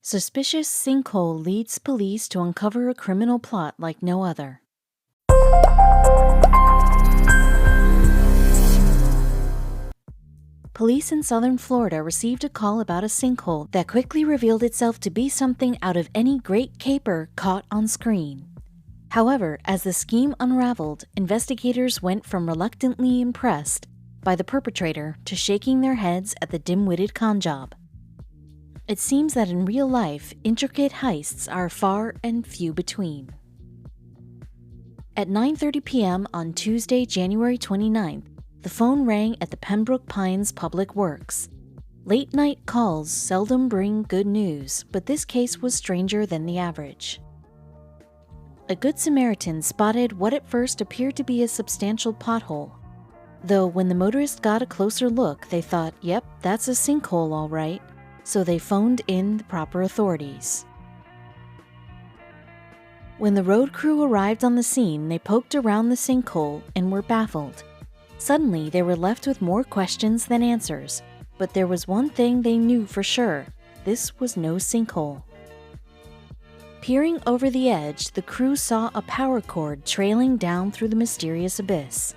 Suspicious sinkhole leads police to uncover a criminal plot like no other. Police in southern Florida received a call about a sinkhole that quickly revealed itself to be something out of any great caper caught on screen. However, as the scheme unraveled, investigators went from reluctantly impressed by the perpetrator to shaking their heads at the dim-witted conjob. It seems that in real life, intricate heists are far and few between. At 9:30 p.m. on Tuesday, January 29th, the phone rang at the Pembroke Pines Public Works. Late-night calls seldom bring good news, but this case was stranger than the average. A Good Samaritan spotted what at first appeared to be a substantial pothole. Though when the motorist got a closer look, they thought, yep, that's a sinkhole all right. So they phoned in the proper authorities. When the road crew arrived on the scene, they poked around the sinkhole and were baffled. Suddenly, they were left with more questions than answers, but there was one thing they knew for sure: this was no sinkhole. Peering over the edge, the crew saw a power cord trailing down through the mysterious abyss.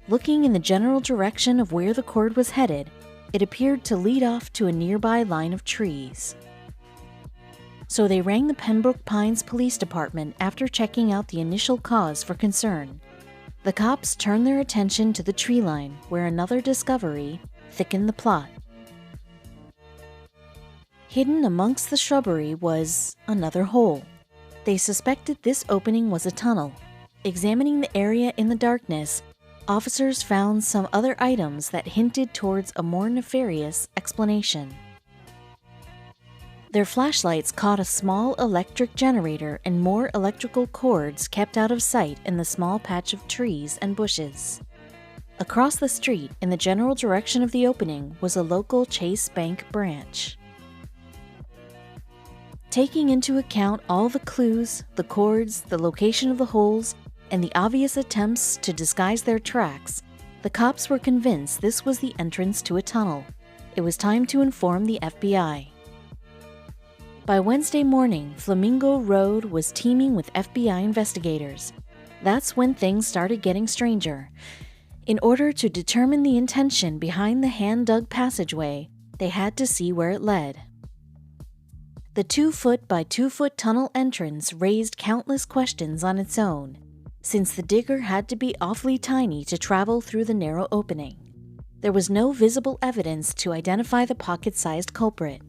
Looking in the general direction of where the cord was headed, it appeared to lead off to a nearby line of trees. So they rang the Pembroke Pines Police Department after checking out the initial cause for concern. The cops turned their attention to the tree line, where another discovery thickened the plot. Hidden amongst the shrubbery was another hole. They suspected this opening was a tunnel. Examining the area in the darkness, officers found some other items that hinted towards a more nefarious explanation. Their flashlights caught a small electric generator and more electrical cords kept out of sight in the small patch of trees and bushes. Across the street, in the general direction of the opening, was a local Chase Bank branch. Taking into account all the clues, the cords, the location of the holes, and the obvious attempts to disguise their tracks, the cops were convinced this was the entrance to a tunnel. It was time to inform the FBI. By Wednesday morning, Flamingo Road was teeming with FBI investigators. That's when things started getting stranger. In order to determine the intention behind the hand-dug passageway, they had to see where it led. The 2-foot by 2-foot tunnel entrance raised countless questions on its own, since the digger had to be awfully tiny to travel through the narrow opening. There was no visible evidence to identify the pocket-sized culprit.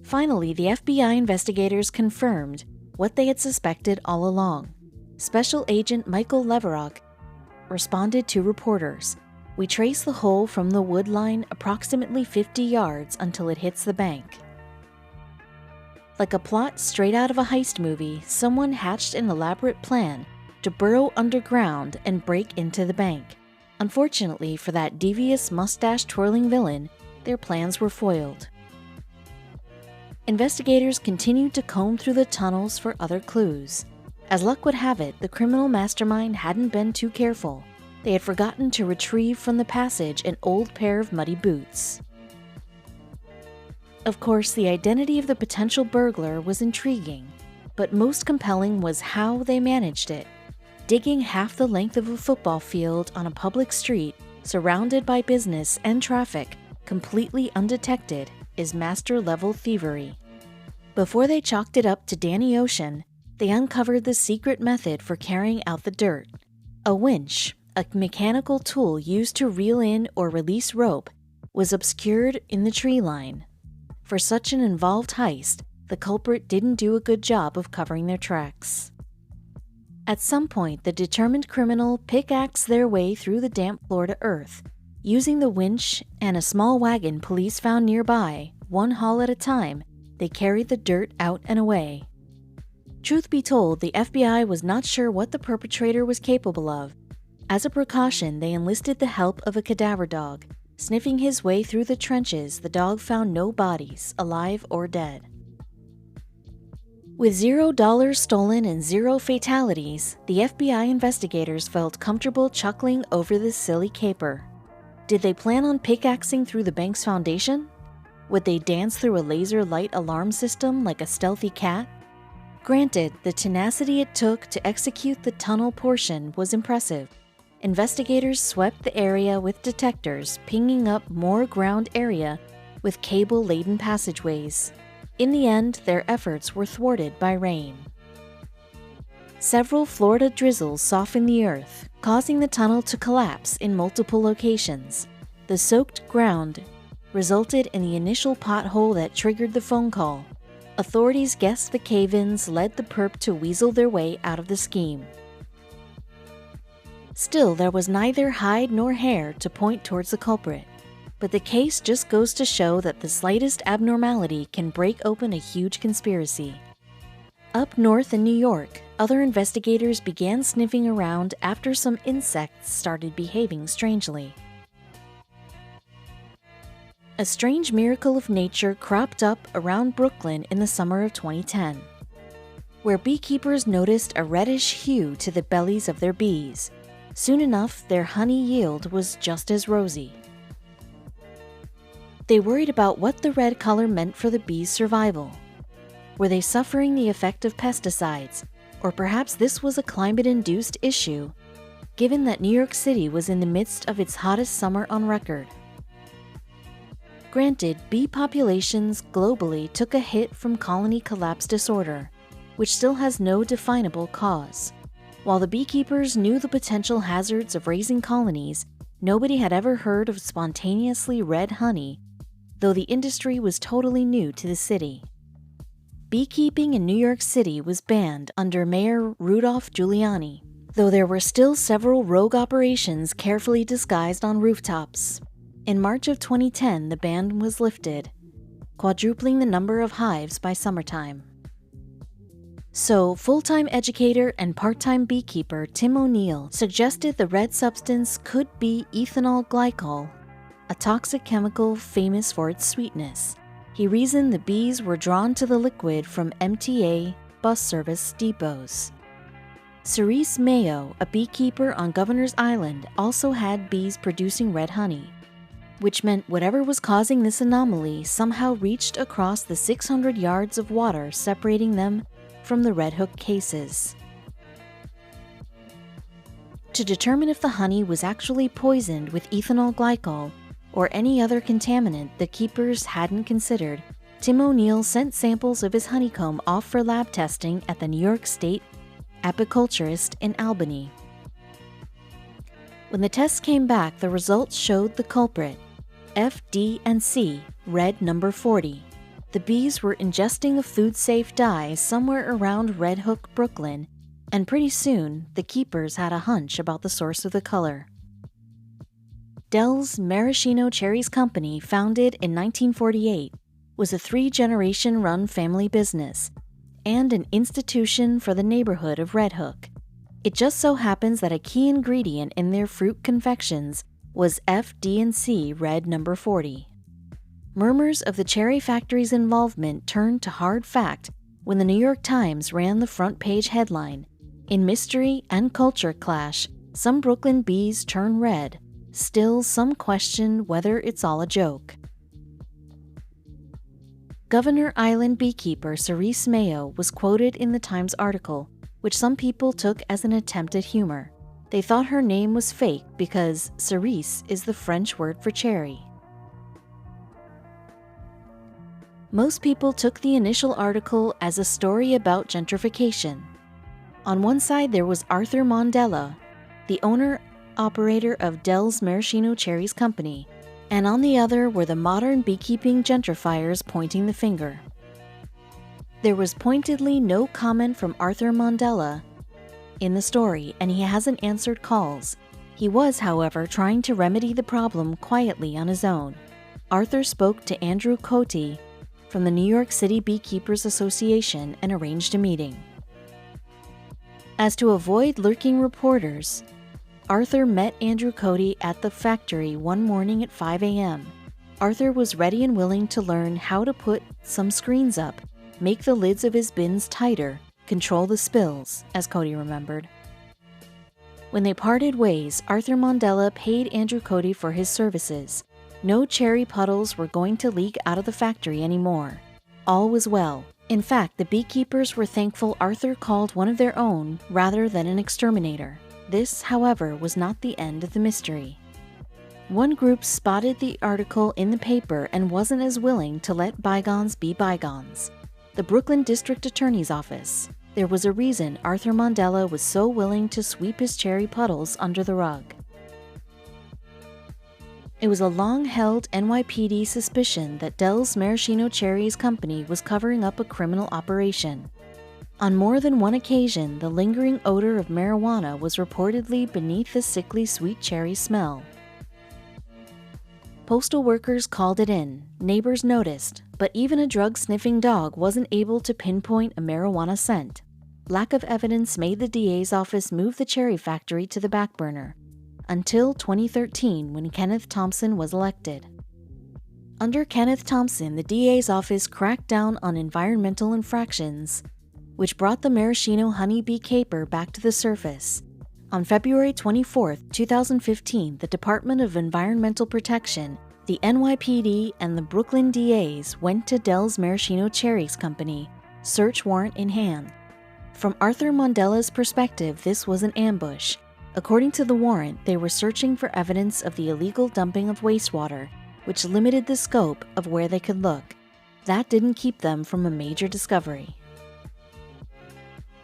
Finally, the FBI investigators confirmed what they had suspected all along. Special Agent Michael Leverock responded to reporters. We trace the hole from the wood line approximately 50 yards until it hits the bank. Like a plot straight out of a heist movie, someone hatched an elaborate plan to burrow underground and break into the bank. Unfortunately for that devious mustache-twirling villain, their plans were foiled. Investigators continued to comb through the tunnels for other clues. As luck would have it, the criminal mastermind hadn't been too careful. They had forgotten to retrieve from the passage an old pair of muddy boots. Of course, the identity of the potential burglar was intriguing, but most compelling was how they managed it. Digging half the length of a football field on a public street, surrounded by business and traffic, completely undetected, is master-level thievery. Before they chalked it up to Danny Ocean, they uncovered the secret method for carrying out the dirt. A winch, a mechanical tool used to reel in or release rope, was obscured in the tree line. For such an involved heist, the culprit didn't do a good job of covering their tracks. At some point, the determined criminal pickaxed their way through the damp Florida earth. Using the winch and a small wagon police found nearby, one haul at a time, they carried the dirt out and away. Truth be told, the FBI was not sure what the perpetrator was capable of. As a precaution, they enlisted the help of a cadaver dog. Sniffing his way through the trenches, the dog found no bodies, alive or dead. With $0 stolen and 0 fatalities, the FBI investigators felt comfortable chuckling over this silly caper. Did they plan on pickaxing through the bank's foundation? Would they dance through a laser light alarm system like a stealthy cat? Granted, the tenacity it took to execute the tunnel portion was impressive. Investigators swept the area with detectors, pinging up more ground area with cable-laden passageways. In the end, their efforts were thwarted by rain. Several Florida drizzles softened the earth, causing the tunnel to collapse in multiple locations. The soaked ground resulted in the initial pothole that triggered the phone call. Authorities guessed the cave-ins led the perp to weasel their way out of the scheme. Still, there was neither hide nor hair to point towards the culprit. But the case just goes to show that the slightest abnormality can break open a huge conspiracy. Up north in New York, other investigators began sniffing around after some insects started behaving strangely. A strange miracle of nature cropped up around Brooklyn in the summer of 2010, where beekeepers noticed a reddish hue to the bellies of their bees. Soon enough, their honey yield was just as rosy. They worried about what the red color meant for the bees' survival. Were they suffering the effect of pesticides, or perhaps this was a climate-induced issue, given that New York City was in the midst of its hottest summer on record? Granted, bee populations globally took a hit from colony collapse disorder, which still has no definable cause. While the beekeepers knew the potential hazards of raising colonies, nobody had ever heard of spontaneously red honey, though the industry was totally new to the city. Beekeeping in New York City was banned under Mayor Rudolph Giuliani, though there were still several rogue operations carefully disguised on rooftops. In March of 2010, the ban was lifted, quadrupling the number of hives by summertime. So, full-time educator and part-time beekeeper Tim O'Neill suggested the red substance could be ethanol glycol, a toxic chemical famous for its sweetness. He reasoned the bees were drawn to the liquid from MTA bus service depots. Cerise Mayo, a beekeeper on Governor's Island, also had bees producing red honey, which meant whatever was causing this anomaly somehow reached across the 600 yards of water separating them from the Red Hook cases. To determine if the honey was actually poisoned with ethanol glycol or any other contaminant the keepers hadn't considered, Tim O'Neill sent samples of his honeycomb off for lab testing at the New York State apiculturist in Albany. When the tests came back, the results showed the culprit, FD&C, red number 40. The bees were ingesting a food-safe dye somewhere around Red Hook, Brooklyn, and pretty soon, the keepers had a hunch about the source of the color. Dell's Maraschino Cherries Company, founded in 1948, was a 3-generation-run family business and an institution for the neighborhood of Red Hook. It just so happens that a key ingredient in their fruit confections was FD&C red number 40. Murmurs of the cherry factory's involvement turned to hard fact when the New York Times ran the front page headline, "In mystery and culture clash, some Brooklyn bees turn red. Still, some question whether it's all a joke." Governor Island beekeeper Cerise Mayo was quoted in the Times article, which some people took as an attempt at humor. They thought her name was fake because cerise is the French word for cherry. Most people took the initial article as a story about gentrification. On one side there was Arthur Mondella, the owner-operator of Dell's Maraschino Cherries Company, and on the other were the modern beekeeping gentrifiers pointing the finger. There was pointedly no comment from Arthur Mondella in the story, and he hasn't answered calls. He was, however, trying to remedy the problem quietly on his own. Arthur spoke to Andrew Cote from the New York City Beekeepers Association and arranged a meeting. As to avoid lurking reporters, Arthur met Andrew Cote at the factory one morning at 5 a.m. Arthur was ready and willing to learn how to put some screens up, make the lids of his bins tighter, control the spills, as Cote remembered. When they parted ways, Arthur Mondella paid Andrew Cote for his services. No cherry puddles were going to leak out of the factory anymore. All was well. In fact, the beekeepers were thankful Arthur called one of their own rather than an exterminator. This, however, was not the end of the mystery. One group spotted the article in the paper and wasn't as willing to let bygones be bygones. The Brooklyn District Attorney's Office. There was a reason Arthur Mandela was so willing to sweep his cherry puddles under the rug. It was a long-held NYPD suspicion that Dell's Maraschino Cherries Company was covering up a criminal operation. On more than one occasion, the lingering odor of marijuana was reportedly beneath the sickly sweet cherry smell. Postal workers called it in, neighbors noticed, but even a drug-sniffing dog wasn't able to pinpoint a marijuana scent. Lack of evidence made the DA's office move the cherry factory to the back burner, until 2013 when Kenneth Thompson was elected. Under Kenneth Thompson, the DA's office cracked down on environmental infractions, which brought the maraschino honeybee caper back to the surface. On February 24, 2015, the Department of Environmental Protection, the NYPD, and the Brooklyn DAs went to Dell's Maraschino Cherries Company, search warrant in hand. From Arthur Mandela's perspective, this was an ambush. According to the warrant, they were searching for evidence of the illegal dumping of wastewater, which limited the scope of where they could look. That didn't keep them from a major discovery.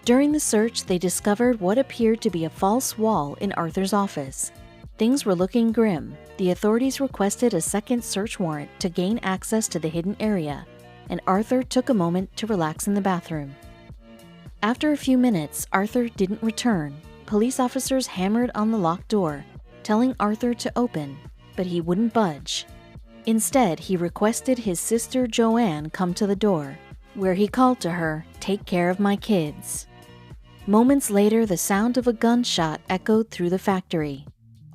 During the search, they discovered what appeared to be a false wall in Arthur's office. Things were looking grim. The authorities requested a second search warrant to gain access to the hidden area, and Arthur took a moment to relax in the bathroom. After a few minutes, Arthur didn't return. Police officers hammered on the locked door, telling Arthur to open, but he wouldn't budge. Instead, he requested his sister Joanne come to the door, where he called to her, "Take care of my kids." Moments later, the sound of a gunshot echoed through the factory.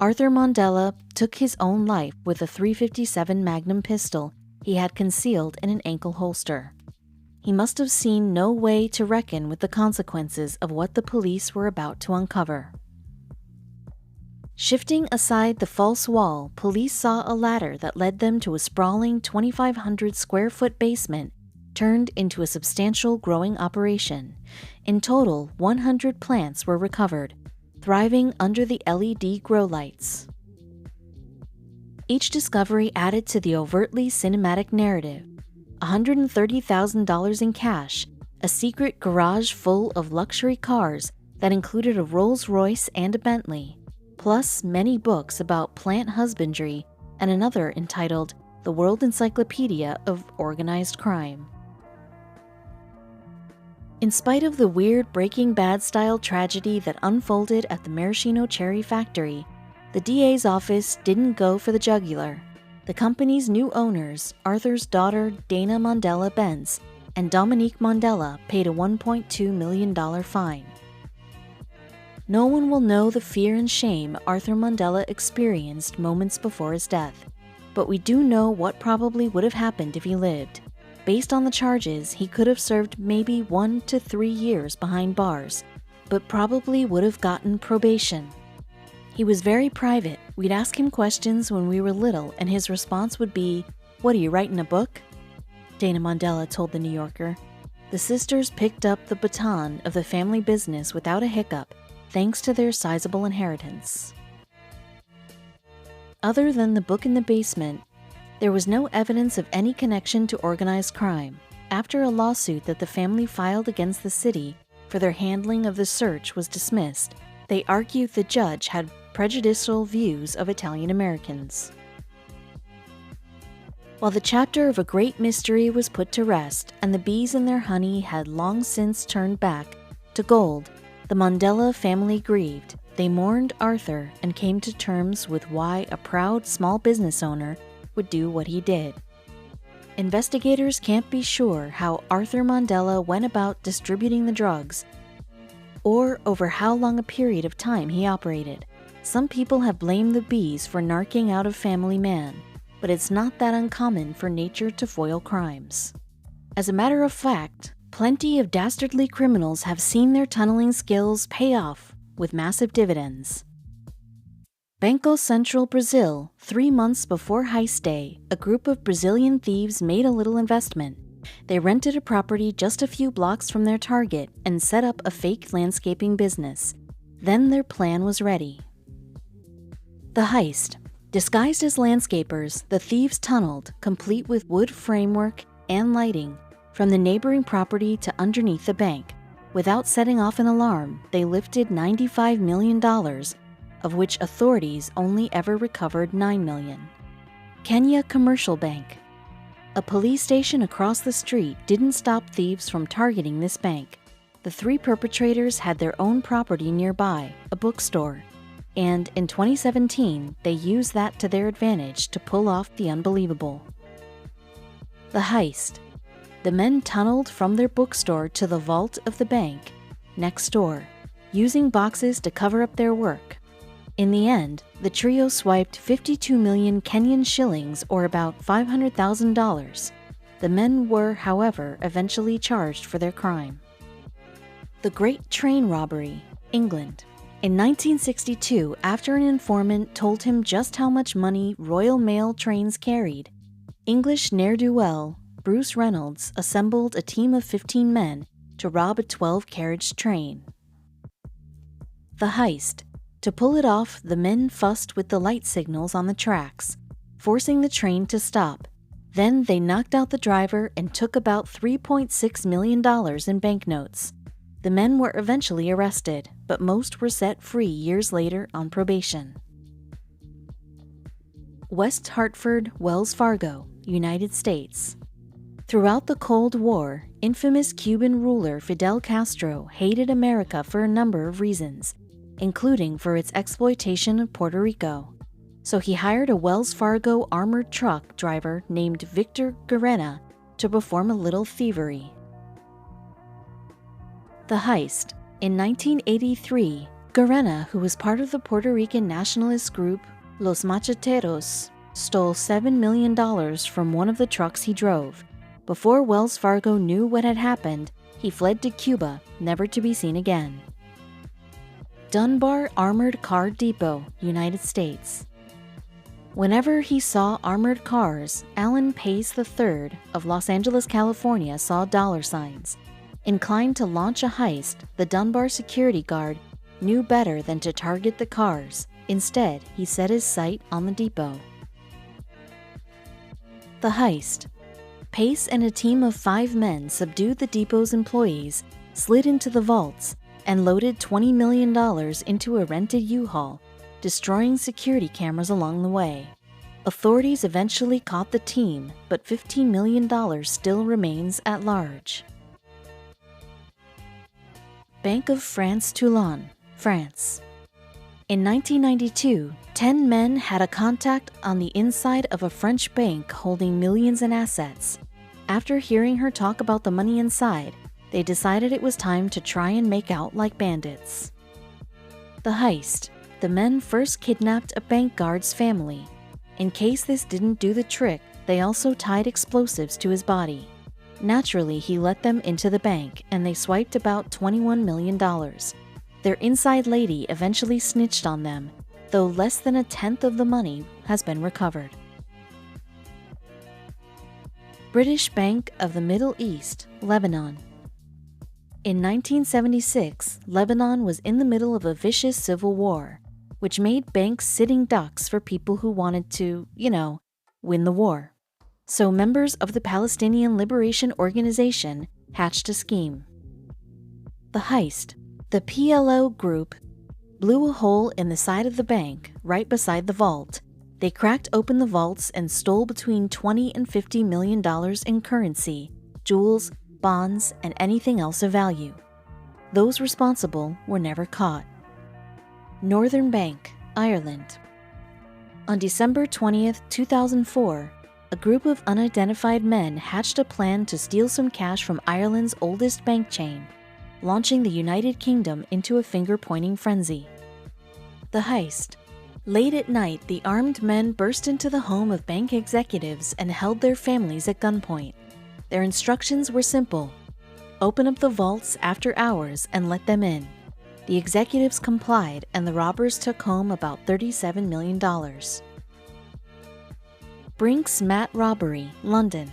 Arthur Mandela took his own life with a .357 Magnum pistol he had concealed in an ankle holster. He must have seen no way to reckon with the consequences of what the police were about to uncover. Shifting aside the false wall, police saw a ladder that led them to a sprawling 2,500 square foot basement turned into a substantial growing operation. In total, 100 plants were recovered, thriving under the LED grow lights. Each discovery added to the overtly cinematic narrative. $130,000 in cash, a secret garage full of luxury cars that included a Rolls-Royce and a Bentley, plus many books about plant husbandry and another entitled The World Encyclopedia of Organized Crime. In spite of the weird Breaking Bad-style tragedy that unfolded at the Maraschino Cherry Factory, the DA's office didn't go for the jugular. The company's new owners, Arthur's daughter Dana Mandela Benz and Dominique Mandela, paid a $1.2 million fine. No one will know the fear and shame Arthur Mandela experienced moments before his death, but we do know what probably would have happened if he lived. Based on the charges, he could have served maybe 1 to 3 years behind bars, but probably would have gotten probation. He was very private. We'd ask him questions when we were little, and his response would be, "What, are you writing a book?" Dana Mandela told The New Yorker. The sisters picked up the baton of the family business without a hiccup, thanks to their sizable inheritance. Other than the book in the basement, there was no evidence of any connection to organized crime. After a lawsuit that the family filed against the city for their handling of the search was dismissed, they argued the judge had prejudicial views of Italian Americans. While the chapter of a great mystery was put to rest and the bees and their honey had long since turned back to gold, the Mandela family grieved. They mourned Arthur and came to terms with why a proud small business owner would do what he did. Investigators can't be sure how Arthur Mandela went about distributing the drugs or over how long a period of time he operated. Some people have blamed the bees for narking out a family man, but it's not that uncommon for nature to foil crimes. As a matter of fact, plenty of dastardly criminals have seen their tunneling skills pay off with massive dividends. Banco Central, Brazil. 3 months before heist day, a group of Brazilian thieves made a little investment. They rented a property just a few blocks from their target and set up a fake landscaping business. Then their plan was ready. The heist. Disguised as landscapers, the thieves tunneled, complete with wood framework and lighting, from the neighboring property to underneath the bank. Without setting off an alarm, they lifted $95 million, of which authorities only ever recovered $9 million. Kenya Commercial Bank. A police station across the street didn't stop thieves from targeting this bank. The 3 perpetrators had their own property nearby, a bookstore, and in 2017, they used that to their advantage to pull off the unbelievable. The heist. The men tunneled from their bookstore to the vault of the bank next door, using boxes to cover up their work. In the end, the trio swiped 52 million Kenyan shillings, or about $500,000. The men were, however, eventually charged for their crime. The Great Train Robbery, England. In 1962, after an informant told him just how much money Royal Mail trains carried, English ne'er-do-well Bruce Reynolds assembled a team of 15 men to rob a 12-carriage train. The heist. To pull it off, the men fussed with the light signals on the tracks, forcing the train to stop. Then they knocked out the driver and took about $3.6 million in banknotes. The men were eventually arrested, but most were set free years later on probation. West Hartford, Wells Fargo, United States. Throughout the Cold War, infamous Cuban ruler Fidel Castro hated America for a number of reasons, including for its exploitation of Puerto Rico. So he hired a Wells Fargo armored truck driver named Victor Guerrera to perform a little thievery. The heist. In 1983, Guerrera, who was part of the Puerto Rican nationalist group Los Macheteros, stole $7 million from one of the trucks he drove. Before Wells Fargo knew what had happened, he fled to Cuba, never to be seen again. Dunbar Armored Car Depot, United States. Whenever he saw armored cars, Alan Pace III of Los Angeles, California saw dollar signs. Inclined to launch a heist, the Dunbar security guard knew better than to target the cars. Instead, he set his sight on the depot. The heist. Pace and a team of 5 men subdued the depot's employees, slid into the vaults, and loaded $20 million into a rented U-Haul, destroying security cameras along the way. Authorities eventually caught the team, but $15 million still remains at large. Bank of France, Toulon, France. In 1992, 10 men had a contact on the inside of a French bank holding millions in assets. After hearing her talk about the money inside, they decided it was time to try and make out like bandits. The heist. The men first kidnapped a bank guard's family. In case this didn't do the trick, they also tied explosives to his body. Naturally, he let them into the bank, and they swiped about $21 million. Their inside lady eventually snitched on them, though less than 1/10 of the money has been recovered. British Bank of the Middle East, Lebanon. In 1976, Lebanon was in the middle of a vicious civil war, which made banks sitting ducks for people who wanted to, win the war. So members of the Palestinian Liberation Organization hatched a scheme. The heist. The PLO group blew a hole in the side of the bank right beside the vault. They cracked open the vaults and stole between $20 and $50 million in currency, jewels, bonds, and anything else of value. Those responsible were never caught. Northern Bank, Ireland. On December 20th, 2004, a group of unidentified men hatched a plan to steal some cash from Ireland's oldest bank chain, launching the United Kingdom into a finger-pointing frenzy. The heist. Late at night, the armed men burst into the home of bank executives and held their families at gunpoint. Their instructions were simple: open up the vaults after hours and let them in. The executives complied, and the robbers took home about $37 million. Brinks Mat Robbery, London.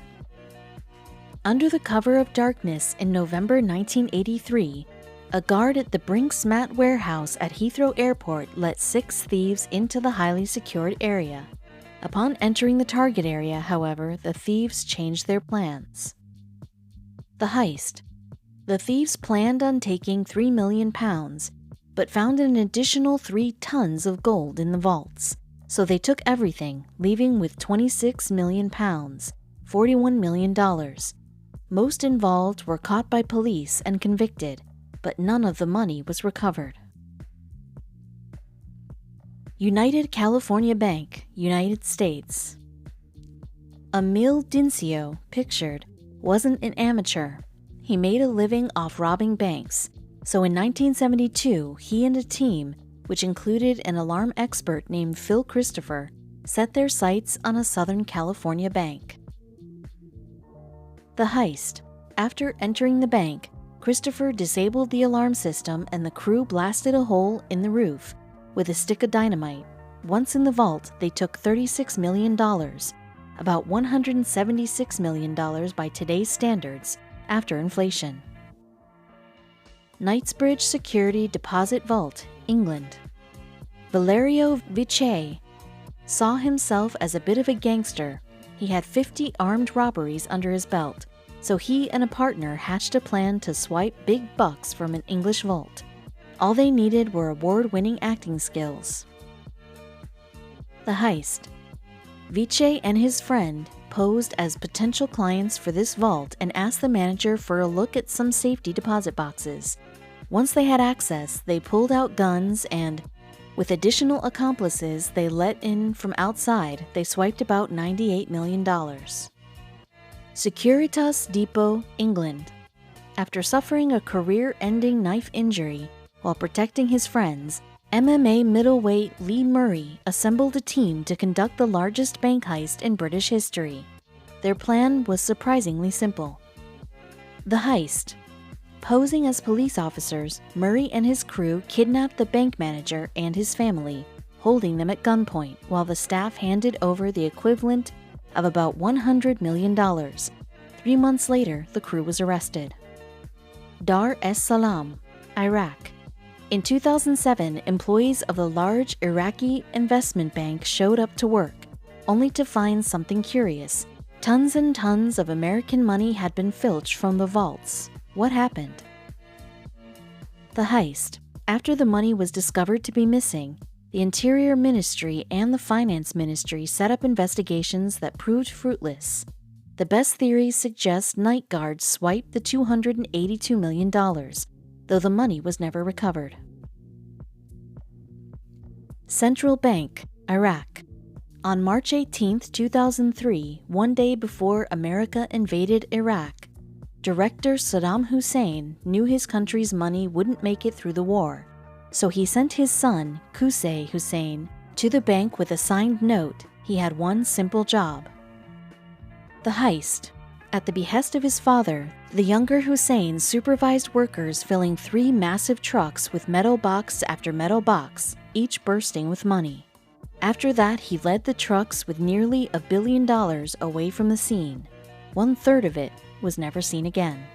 Under the cover of darkness in November 1983, a guard at the Brinks Mat warehouse at Heathrow Airport let 6 thieves into the highly secured area. Upon entering the target area, however, the thieves changed their plans. The Heist. The thieves planned on taking £3 million, but found an additional 3 tons of gold in the vaults, so they took everything, leaving with £26 million, $41 million. Most involved were caught by police and convicted, but none of the money was recovered. United California Bank, United States. Emil Dincio, pictured, wasn't an amateur. He made a living off robbing banks, so in 1972, he and a team, which included an alarm expert named Phil Christopher, set their sights on a Southern California bank. The Heist. After entering the bank, Christopher disabled the alarm system and the crew blasted a hole in the roof with a stick of dynamite. Once in the vault, they took $36 million, about $176 million by today's standards, after inflation. Knightsbridge Security Deposit Vault, England. Valerio Vice saw himself as a bit of a gangster. He had 50 armed robberies under his belt, so he and a partner hatched a plan to swipe big bucks from an English vault. All they needed were award-winning acting skills. The Heist. Vice and his friend posed as potential clients for this vault and asked the manager for a look at some safety deposit boxes. Once they had access, they pulled out guns and, with additional accomplices they let in from outside, they swiped about $98 million. Securitas Depot, England. After suffering a career-ending knife injury while protecting his friends, MMA middleweight Lee Murray assembled a team to conduct the largest bank heist in British history. Their plan was surprisingly simple. The Heist. Posing as police officers, Murray and his crew kidnapped the bank manager and his family, holding them at gunpoint while the staff handed over the equivalent of about $100 million. 3 months later, the crew was arrested. Dar es Salaam, Iraq. In 2007, employees of the large Iraqi investment bank showed up to work, only to find something curious. Tons and tons of American money had been filched from the vaults. What happened? The Heist. After the money was discovered to be missing, the Interior Ministry and the Finance Ministry set up investigations that proved fruitless. The best theories suggest night guards swiped the $282 million, though the money was never recovered. Central Bank, Iraq. On March 18, 2003, one day before America invaded Iraq, Director Saddam Hussein knew his country's money wouldn't make it through the war, so he sent his son, Qusay Hussein, to the bank with a signed note. He had one simple job. The Heist. At the behest of his father, the younger Hussein supervised workers filling 3 massive trucks with metal box after metal box, each bursting with money. After that, he led the trucks with nearly $1 billion away from the scene. 1/3 of it was never seen again.